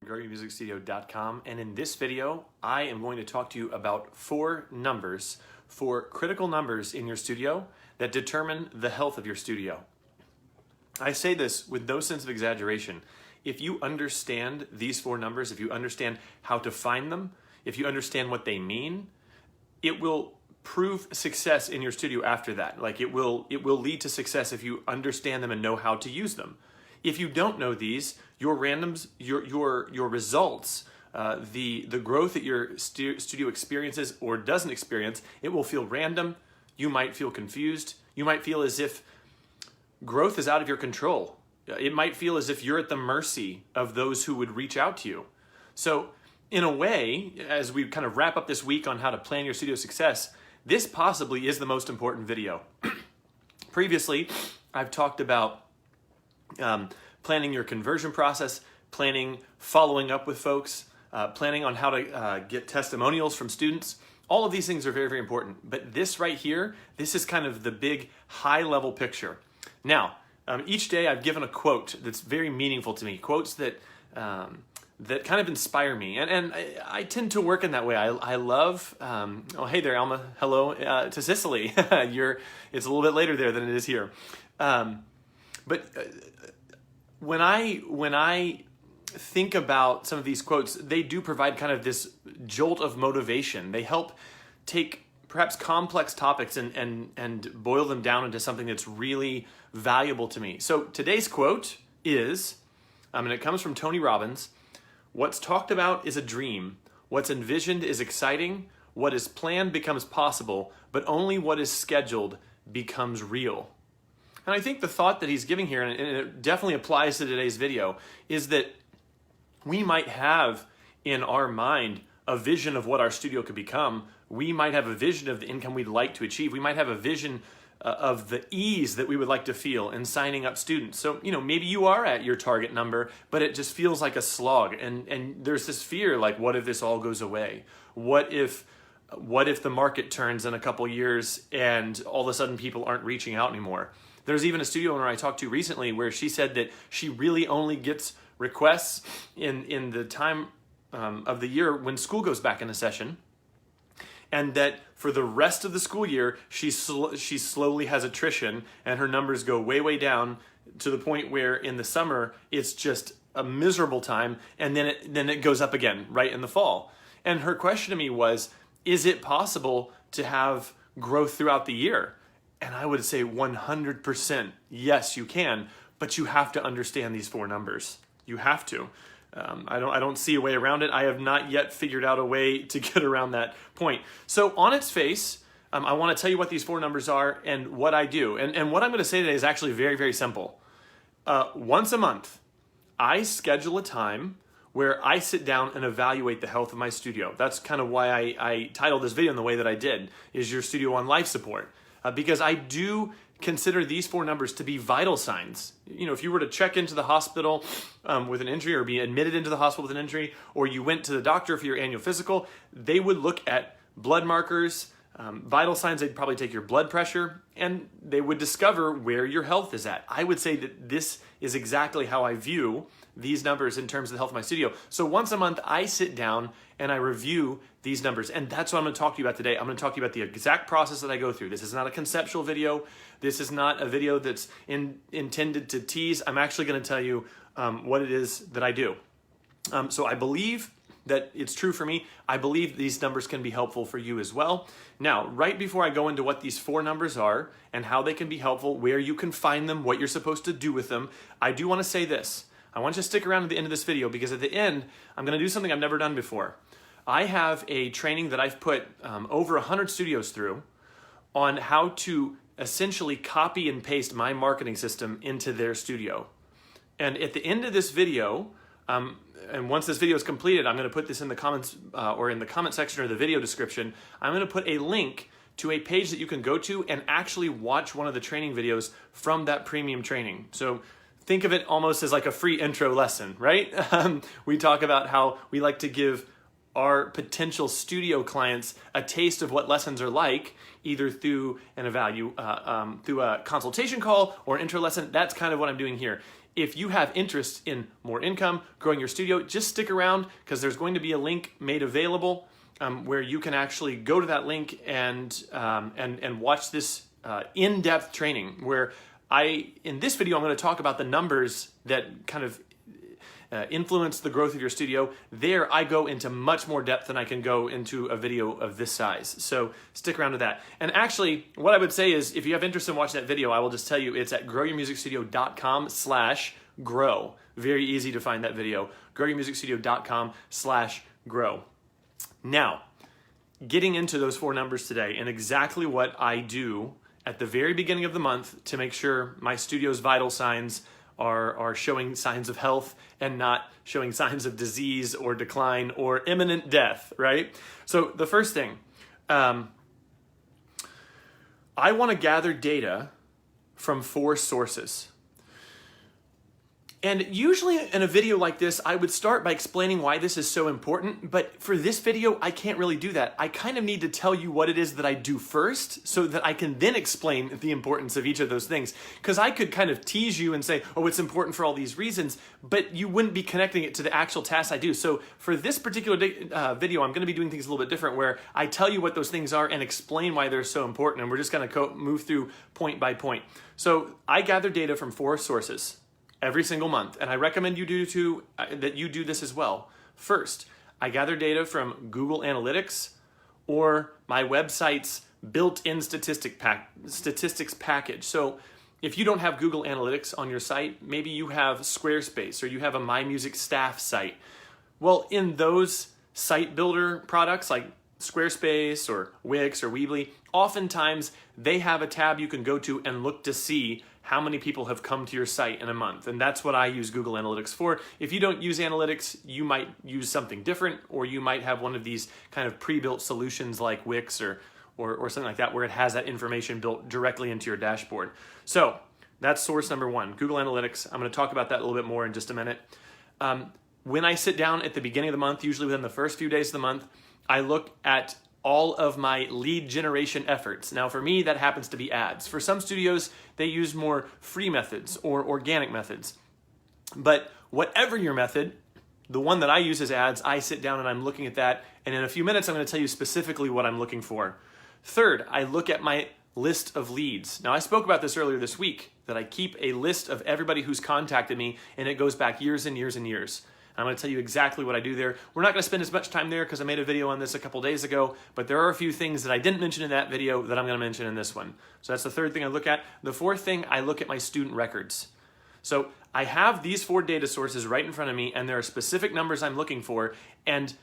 GrowYourMusicStudio.com, and in this video I am going to talk to you about 4 numbers, 4 critical numbers in your studio that determine the health of your studio. I say this with no sense of exaggeration. If you understand these 4 numbers, if you understand how to find them, if you understand what they mean, it will prove success in your studio after that. Like it will lead to success if you understand them and know how to use them. If you don't know these, your randoms, your results, the growth that your studio experiences or doesn't experience, it will feel random. You might feel confused. You might feel as if growth is out of your control. It might feel as if you're at the mercy of those who would reach out to you. So in a way, as we kind of wrap up this week on how to plan your studio success, this possibly is the most important video. Previously, I've talked about planning your conversion process, planning following up with folks, planning on how to get testimonials from students. All of these things are very, very important. But this right here, this is kind of the big high-level picture. Now, each day I've given a quote that's very meaningful to me, quotes that that kind of inspire me. And I tend to work in that way. I love, oh, hey there, Alma. Hello to Sicily. It's a little bit later there than it is here. But when I think about some of these quotes, they do provide kind of this jolt of motivation. They help take perhaps complex topics and boil them down into something that's really valuable to me. So today's quote is, and it comes from Tony Robbins: "What's talked about is a dream. What's envisioned is exciting. What is planned becomes possible, but only what is scheduled becomes real." And I think the thought that he's giving here, and it definitely applies to today's video, is that we might have in our mind a vision of what our studio could become. We might have a vision of the income we'd like to achieve. We might have a vision of the ease that we would like to feel in signing up students. So, maybe you are at your target number, but it just feels like a slog. And there's this fear, like, what if this all goes away? What if the market turns in a couple years and all of a sudden people aren't reaching out anymore? There's even a studio owner I talked to recently where she said that she really only gets requests in the time of the year when school goes back into session, and that for the rest of the school year, she slowly has attrition and her numbers go way, way down to the point where in the summer, it's just a miserable time, and then it goes up again right in the fall. And her question to me was, is it possible to have growth throughout the year? And I would say 100%, yes, you can, but you have to understand these 4 numbers. You have to. I don't see a way around it. I have not yet figured out a way to get around that point. So on its face, I want to tell you what these 4 numbers are and what I do. And what I'm going to say today is actually very, very simple. Once a month, I schedule a time where I sit down and evaluate the health of my studio. That's kind of why I titled this video in the way that I did, is your studio on life support. Because I do consider these 4 numbers to be vital signs. If you were to check into the hospital with an injury, or be admitted into the hospital with an injury, or you went to the doctor for your annual physical, they would look at blood markers, vital signs. They'd probably take your blood pressure, and they would discover where your health is at. I would say that this is exactly how I view these numbers in terms of the health of my studio. So once a month, I sit down and I review these numbers. And that's what I'm going to talk to you about today. I'm going to talk to you about the exact process that I go through. This is not a conceptual video. This is not a video that's intended to tease. I'm actually going to tell you what it is that I do. So I believe that it's true for me. I believe these numbers can be helpful for you as well. Now, right before I go into what these 4 numbers are and how they can be helpful, where you can find them, what you're supposed to do with them, I do want to say this. I want you to stick around to the end of this video, because at the end, I'm going to do something I've never done before. I have a training that I've put over 100 studios through on how to essentially copy and paste my marketing system into their studio. And at the end of this video, and once this video is completed, I'm going to put this in the comments or in the comment section or the video description. I'm going to put a link to a page that you can go to and actually watch one of the training videos from that premium training. So think of it almost as like a free intro lesson, right? We talk about how we like to give our potential studio clients a taste of what lessons are like, either through through a consultation call or an intro lesson. That's kind of what I'm doing here. if you have interest in more income, growing your studio, just stick around because there's going to be a link made available where you can actually go to that link and watch this in-depth training where in this video, I'm going to talk about the numbers that kind of influence the growth of your studio. There, I go into much more depth than I can go into a video of this size. So stick around to that. And actually, what I would say is, if you have interest in watching that video, I will just tell you it's at growyourmusicstudio.com/grow. Very easy to find that video. growyourmusicstudio.com/grow. Now, getting into those 4 numbers today and exactly what I do at the very beginning of the month to make sure my studio's vital signs are showing signs of health and not showing signs of disease or decline or imminent death, right? So the first thing, I want to gather data from 4 sources. And usually in a video like this, I would start by explaining why this is so important, but for this video, I can't really do that. I kind of need to tell you what it is that I do first so that I can then explain the importance of each of those things. Because I could kind of tease you and say, oh, it's important for all these reasons, but you wouldn't be connecting it to the actual tasks I do. So for this particular video, I'm going to be doing things a little bit different where I tell you what those things are and explain why they're so important, and we're just going to move through point by point. So I gather data from 4 sources every single month, and I recommend you do that you do this as well. First, I gather data from Google Analytics or my website's built-in statistics package. So if you don't have Google Analytics on your site, maybe you have Squarespace or you have a MyMusic staff site. Well, in those site builder products like Squarespace or Wix or Weebly, oftentimes they have a tab you can go to and look to see how many people have come to your site in a month. And that's what I use Google Analytics for. If you don't use Analytics, you might use something different, or you might have one of these kind of pre-built solutions like Wix or something like that, where it has that information built directly into your dashboard. So that's source number 1, Google Analytics. I'm gonna talk about that a little bit more in just a minute. When I sit down at the beginning of the month, usually within the first few days of the month, I look at all of my lead generation efforts. Now for me, that happens to be ads. For some studios, they use more free methods or organic methods. But whatever your method, the one that I use is ads. I sit down and I'm looking at that, and in a few minutes I'm going to tell you specifically what I'm looking for. Third, I look at my list of leads. Now I spoke about this earlier this week, that I keep a list of everybody who's contacted me, and it goes back years and years and years. I'm going to tell you exactly what I do there. We're not going to spend as much time there because I made a video on this a couple days ago, but there are a few things that I didn't mention in that video that I'm going to mention in this one. So that's the third thing I look at. The fourth thing, I look at my student records. So I have these 4 data sources right in front of me, and there are specific numbers I'm looking for, and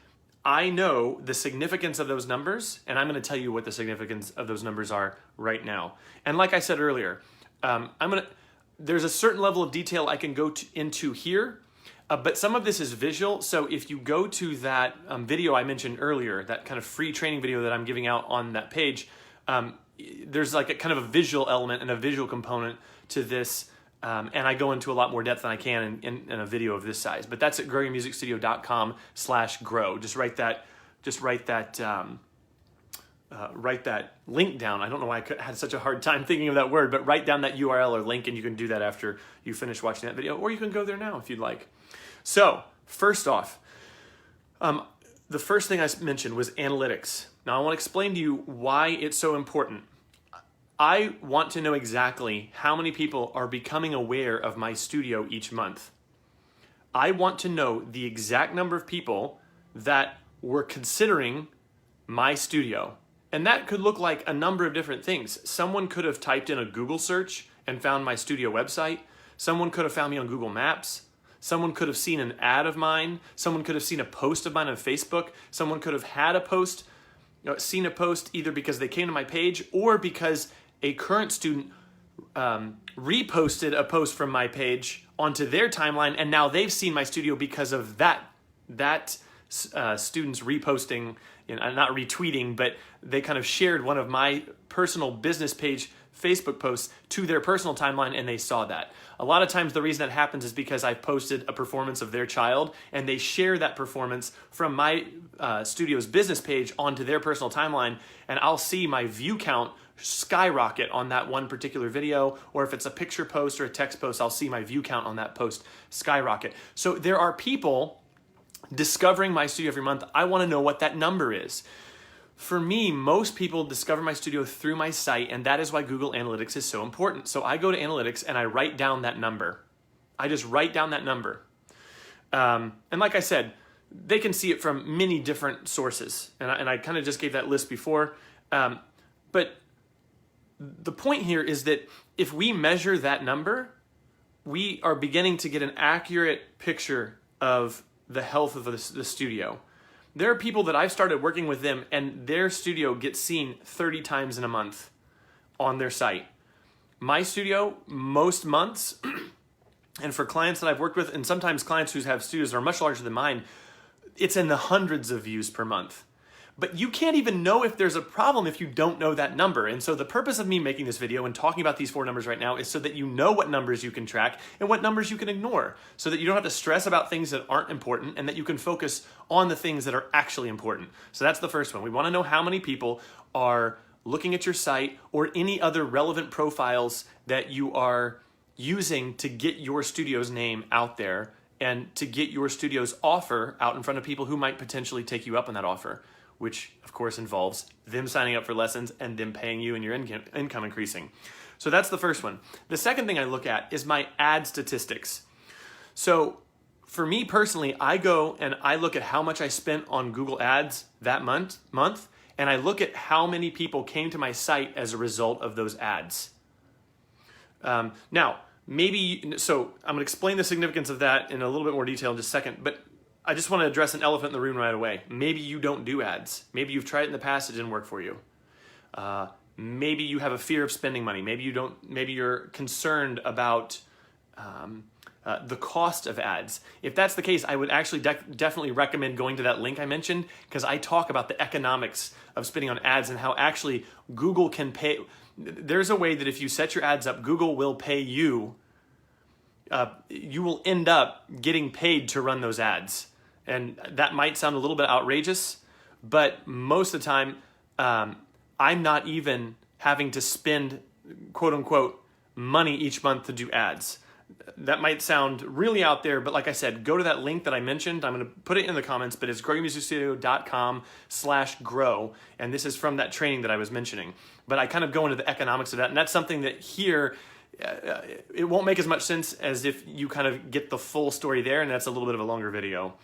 I know the significance of those numbers, and I'm going to tell you what the significance of those numbers are right now. And like I said earlier, there's a certain level of detail I can go into here, but some of this is visual. So if you go to that video I mentioned earlier, that kind of free training video that I'm giving out on that page, there's like a kind of a visual element and a visual component to this. And I go into a lot more depth than I can in a video of this size. But that's at growyourmusicstudio.com/grow. Write that link down. I don't know why I had such a hard time thinking of that word, but write down that URL or link, and you can do that after you finish watching that video, or you can go there now if you'd like. So first off, the first thing I mentioned was analytics. Now I want to explain to you why it's so important. I want to know exactly how many people are becoming aware of my studio each month. I want to know the exact number of people that were considering my studio. And that could look like a number of different things. Someone could have typed in a Google search and found my studio website. Someone could have found me on Google Maps. Someone could have seen an ad of mine. Someone could have seen a post of mine on Facebook. Someone could have had a post, seen a post either because they came to my page or because a current student reposted a post from my page onto their timeline, and now they've seen my studio because of that student's reposting, not retweeting, but they kind of shared one of my personal business page Facebook posts to their personal timeline, and they saw that. A lot of times the reason that happens is because I posted a performance of their child, and they share that performance from my studio's business page onto their personal timeline, and I'll see my view count skyrocket on that one particular video, or if it's a picture post or a text post, I'll see my view count on that post skyrocket. So there are people discovering my studio every month. I want to know what that number is. For me, most people discover my studio through my site, and that is why Google Analytics is so important. So I go to Analytics and I write down that number. I just write down that number. And like I said, they can see it from many different sources. And I kind of just gave that list before. But the point here is that if we measure that number, we are beginning to get an accurate picture of the health of the studio. There are people that I've started working with them and their studio gets seen 30 times in a month on their site. My studio, most months, and for clients that I've worked with, and sometimes clients who have studios that are much larger than mine, it's in the hundreds of views per month. But you can't even know if there's a problem if you don't know that number. And so the purpose of me making this video and talking about these 4 numbers right now is so that you know what numbers you can track and what numbers you can ignore, so that you don't have to stress about things that aren't important and that you can focus on the things that are actually important. So that's the first one. We want to know how many people are looking at your site or any other relevant profiles that you are using to get your studio's name out there and to get your studio's offer out in front of people who might potentially take you up on that offer, which of course involves them signing up for lessons and them paying you and your income increasing. So that's the first one. The second thing I look at is my ad statistics. So for me personally, I go and I look at how much I spent on Google Ads that month, and I look at how many people came to my site as a result of those ads. Now, so I'm going to explain the significance of that in a little bit more detail in just a second, but I just want to address an elephant in the room right away. Maybe you don't do ads. Maybe you've tried it in the past, it didn't work for you. Maybe you have a fear of spending money. Maybe you're concerned about the cost of ads. If that's the case, I would actually definitely recommend going to that link I mentioned, because I talk about the economics of spending on ads and how actually Google can pay. There's a way that if you set your ads up, Google will pay you. You will end up getting paid to run those ads. And that might sound a little bit outrageous, but most of the time, I'm not even having to spend, quote unquote, money each month to do ads. That might sound really out there, but like I said, go to that link that I mentioned. I'm going to put it in the comments, but it's growingmusicstudio.com/grow. And this is from that training that I was mentioning. But I kind of go into the economics of that. And that's something that here, it won't make as much sense as if you kind of get the full story there. And that's a little bit of a longer video.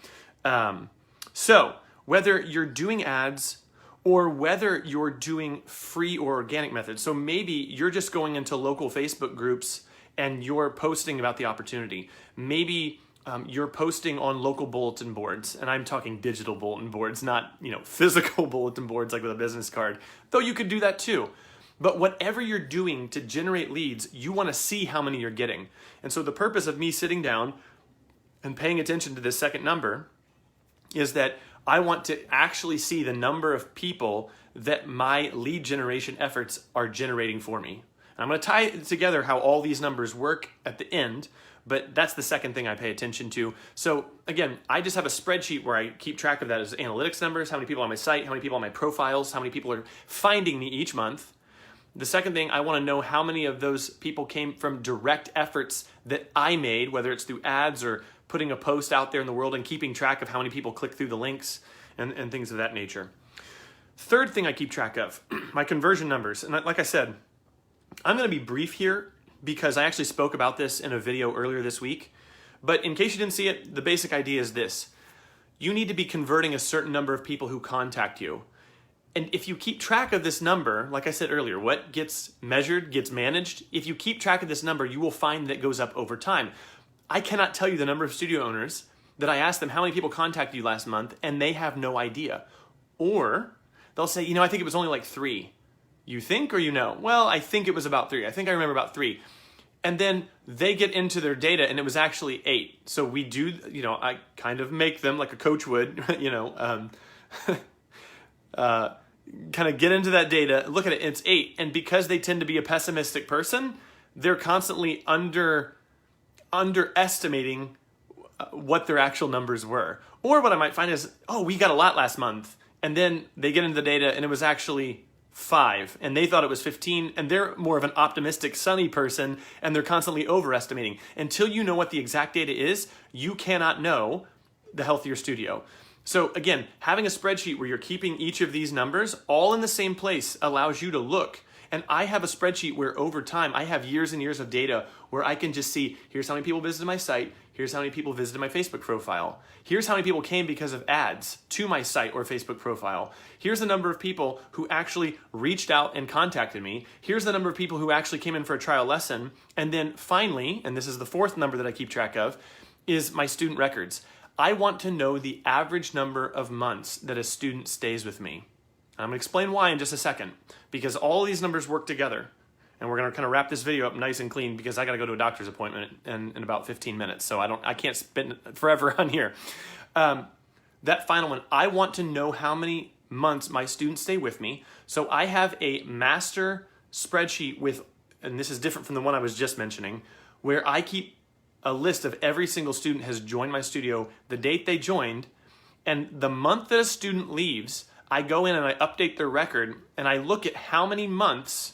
So whether you're doing ads or whether you're doing free or organic methods. So maybe you're just going into local Facebook groups and you're posting about the opportunity. Maybe you're posting on local bulletin boards, and I'm talking digital bulletin boards, not physical bulletin boards like with a business card, though you could do that too. But whatever you're doing to generate leads, you want to see how many you're getting. And so the purpose of me sitting down and paying attention to this second number is that I want to actually see the number of people that my lead generation efforts are generating for me. And I'm going to tie it together how all these numbers work at the end, but that's the second thing I pay attention to. So again, I just have a spreadsheet where I keep track of that as analytics numbers, how many people on my site, how many people on my profiles, how many people are finding me each month. The second thing, I want to know how many of those people came from direct efforts that I made, whether it's through ads or putting a post out there in the world and keeping track of how many people click through the links and things of that nature. Third thing I keep track of, my conversion numbers. And like I said, I'm going to be brief here because I actually spoke about this in a video earlier this week. But in case you didn't see it, the basic idea is this. You need to be converting a certain number of people who contact you. And if you keep track of this number, like I said earlier, what gets measured gets managed. If you keep track of this number, you will find that it goes up over time. I cannot tell you the number of studio owners that I asked them how many people contacted you last month, and they have no idea. Or they'll say, I think it was only like 3. You think or you know? Well, I think it was about 3. I think I remember about 3. And then they get into their data and it was actually 8. So we do, I kind of make them like a coach would, kind of get into that data, look at it, it's 8. And because they tend to be a pessimistic person, they're constantly underestimating what their actual numbers were. Or what I might find is, we got a lot last month. And then they get into the data and it was actually 5, and they thought it was 15, and they're more of an optimistic, sunny person, and they're constantly overestimating. Until you know what the exact data is, you cannot know the health of your studio. So again, having a spreadsheet where you're keeping each of these numbers all in the same place allows you to look. And I have a spreadsheet where over time, I have years and years of data where I can just see, here's how many people visited my site, here's how many people visited my Facebook profile, here's how many people came because of ads to my site or Facebook profile, here's the number of people who actually reached out and contacted me, here's the number of people who actually came in for a trial lesson, and then finally, and this is the fourth number that I keep track of, is my student records. I want to know the average number of months that a student stays with me. I'm going to explain why in just a second, because all these numbers work together. And we're going to kind of wrap this video up nice and clean because I got to go to a doctor's appointment in about 15 minutes. So I can't spend forever on here. That final one, I want to know how many months my students stay with me. So I have a master spreadsheet with, and this is different from the one I was just mentioning, where I keep a list of every single student has joined my studio, the date they joined, and the month that a student leaves, I go in and I update their record and I look at how many months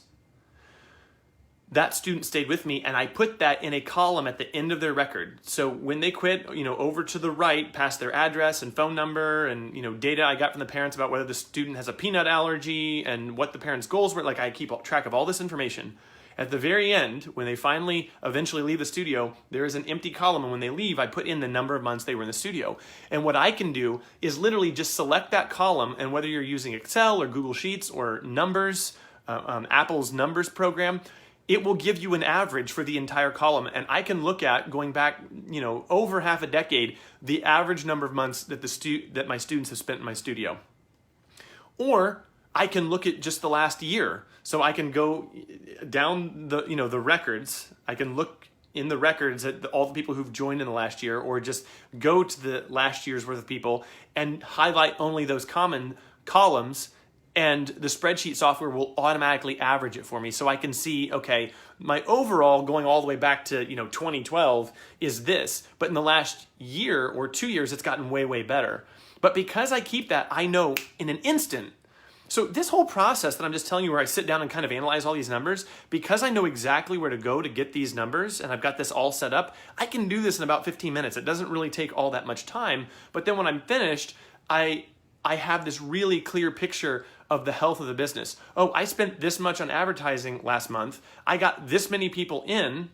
that student stayed with me, and I put that in a column at the end of their record. So when they quit, over to the right, past their address and phone number and, data I got from the parents about whether the student has a peanut allergy and what the parents' goals were, like I keep track of all this information. At the very end, when they finally eventually leave the studio, there is an empty column, and when they leave, I put in the number of months they were in the studio. And what I can do is literally just select that column, and whether you're using Excel or Google Sheets or Numbers, Apple's Numbers program, it will give you an average for the entire column. And I can look at, going back, over half a decade, the average number of months that that my students have spent in my studio. Or I can look at just the last year. So I can go down the records. I can look in the records at all the people who've joined in the last year, or just go to the last year's worth of people and highlight only those common columns, and the spreadsheet software will automatically average it for me. So I can see, okay, my overall going all the way back to 2012 is this, but in the last year or 2 years, it's gotten way, way better. But because I keep that, I know in an instant. So this whole process that I'm just telling you, where I sit down and kind of analyze all these numbers, because I know exactly where to go to get these numbers, and I've got this all set up, I can do this in about 15 minutes. It doesn't really take all that much time, but then when I'm finished, I have this really clear picture of the health of the business. Oh, I spent this much on advertising last month. I got this many people in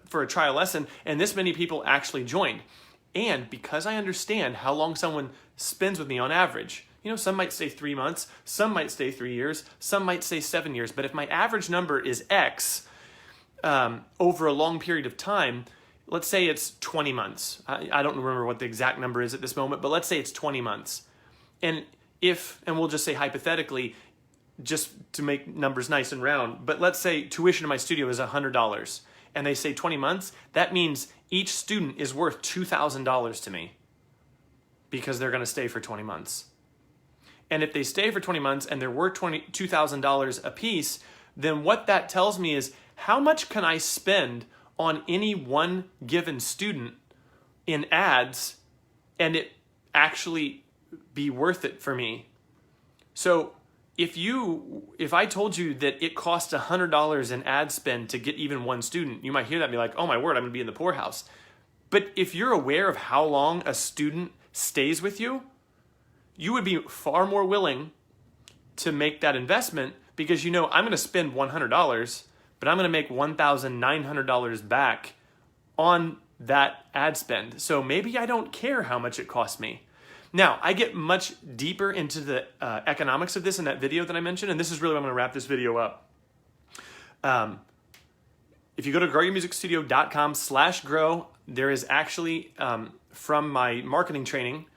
for a trial lesson, and this many people actually joined. And because I understand how long someone spends with me on average, some might stay 3 months, some might stay 3 years, some might stay 7 years. But if my average number is X over a long period of time, let's say it's 20 months. I don't remember what the exact number is at this moment, but let's say it's 20 months. And we'll just say hypothetically, just to make numbers nice and round, but let's say tuition in my studio is $100, and they say 20 months, that means each student is worth $2,000 to me because they're going to stay for 20 months. And if they stay for 20 months and they're worth $2,000 a piece, then what that tells me is how much can I spend on any one given student in ads and it actually be worth it for me. So if I told you that it costs $100 in ad spend to get even one student, you might hear that and be like, oh my word, I'm going to be in the poorhouse. But if you're aware of how long a student stays with you, you would be far more willing to make that investment because I'm going to spend $100, but I'm going to make $1,900 back on that ad spend. So maybe I don't care how much it costs me. Now, I get much deeper into the economics of this in that video that I mentioned, and this is really where I'm going to wrap this video up. If you go to growyourmusicstudio.com/grow, there is actually, from my marketing training,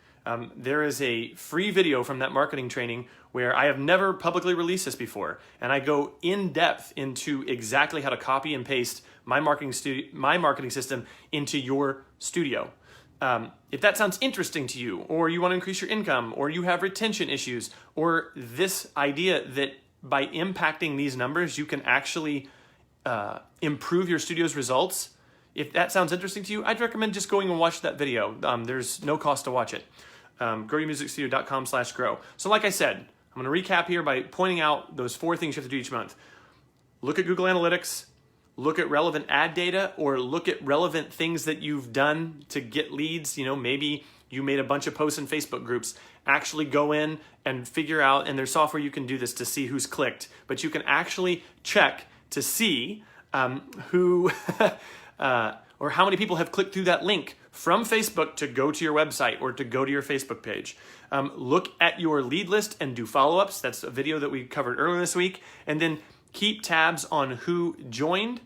there is a free video from that marketing training where I have never publicly released this before, and I go in depth into exactly how to copy and paste my marketing system into your studio. If that sounds interesting to you, or you want to increase your income, or you have retention issues, or this idea that by impacting these numbers, you can actually improve your studio's results, if that sounds interesting to you, I'd recommend just going and watch that video. There's no cost to watch it. Growyourmusicstudio.com/grow. So like I said, I'm going to recap here by pointing out those 4 things you have to do each month. Look at Google Analytics, look at relevant ad data, or look at relevant things that you've done to get leads. You know, maybe you made a bunch of posts in Facebook groups. Actually go in and figure out, and there's software you can do this to see who's clicked, but you can actually check to see who or how many people have clicked through that link from Facebook to go to your website or to go to your Facebook page. Look at your lead list and do follow-ups. That's a video that we covered earlier this week. And then keep tabs on who joined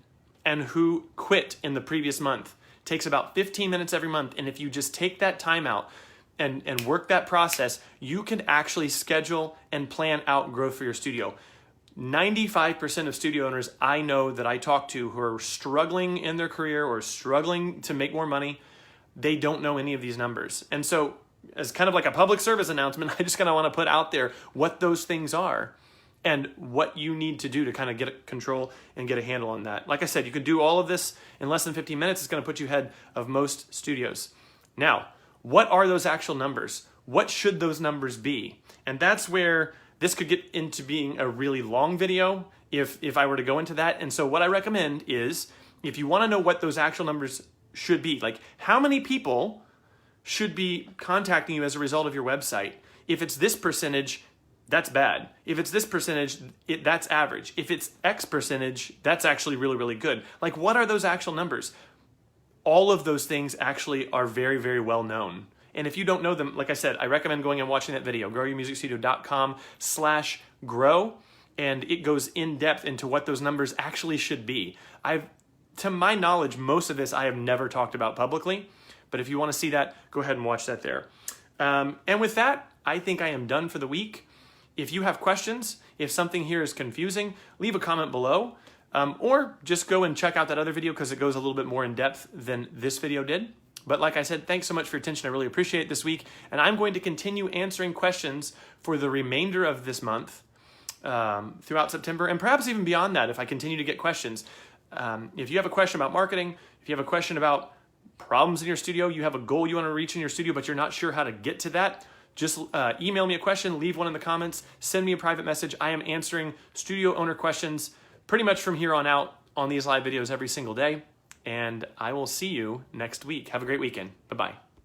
and who quit in the previous month. It takes about 15 minutes every month. And if you just take that time out and work that process, you can actually schedule and plan out growth for your studio. 95% of studio owners I know that I talk to who are struggling in their career or struggling to make more money, they don't know any of these numbers. And so as kind of like a public service announcement, I just kind of want to put out there what those things are and what you need to do to kind of get control and get a handle on that. Like I said, you can do all of this in less than 15 minutes. It's going to put you ahead of most studios. Now, what are those actual numbers? What should those numbers be? And that's where this could get into being a really long video if I were to go into that. And so what I recommend is, if you want to know what those actual numbers should be, like how many people should be contacting you as a result of your website. If it's this percentage, that's bad. If it's this percentage, that's average. If it's X percentage, that's actually really, really good. Like, what are those actual numbers? All of those things actually are very, very well known. And if you don't know them, like I said, I recommend going and watching that video, growyourmusicstudio.com/grow, and it goes in depth into what those numbers actually should be. To my knowledge, most of this I have never talked about publicly, but if you want to see that, go ahead and watch that there. And with that, I think I am done for the week. If you have questions, if something here is confusing, leave a comment below, or just go and check out that other video because it goes a little bit more in depth than this video did. But like I said, thanks so much for your attention. I really appreciate it this week. And I'm going to continue answering questions for the remainder of this month throughout September, and perhaps even beyond that if I continue to get questions. If you have a question about marketing, if you have a question about problems in your studio, you have a goal you want to reach in your studio, but you're not sure how to get to that, just email me a question, leave one in the comments, send me a private message. I am answering studio owner questions pretty much from here on out on these live videos every single day. And I will see you next week. Have a great weekend. Bye-bye.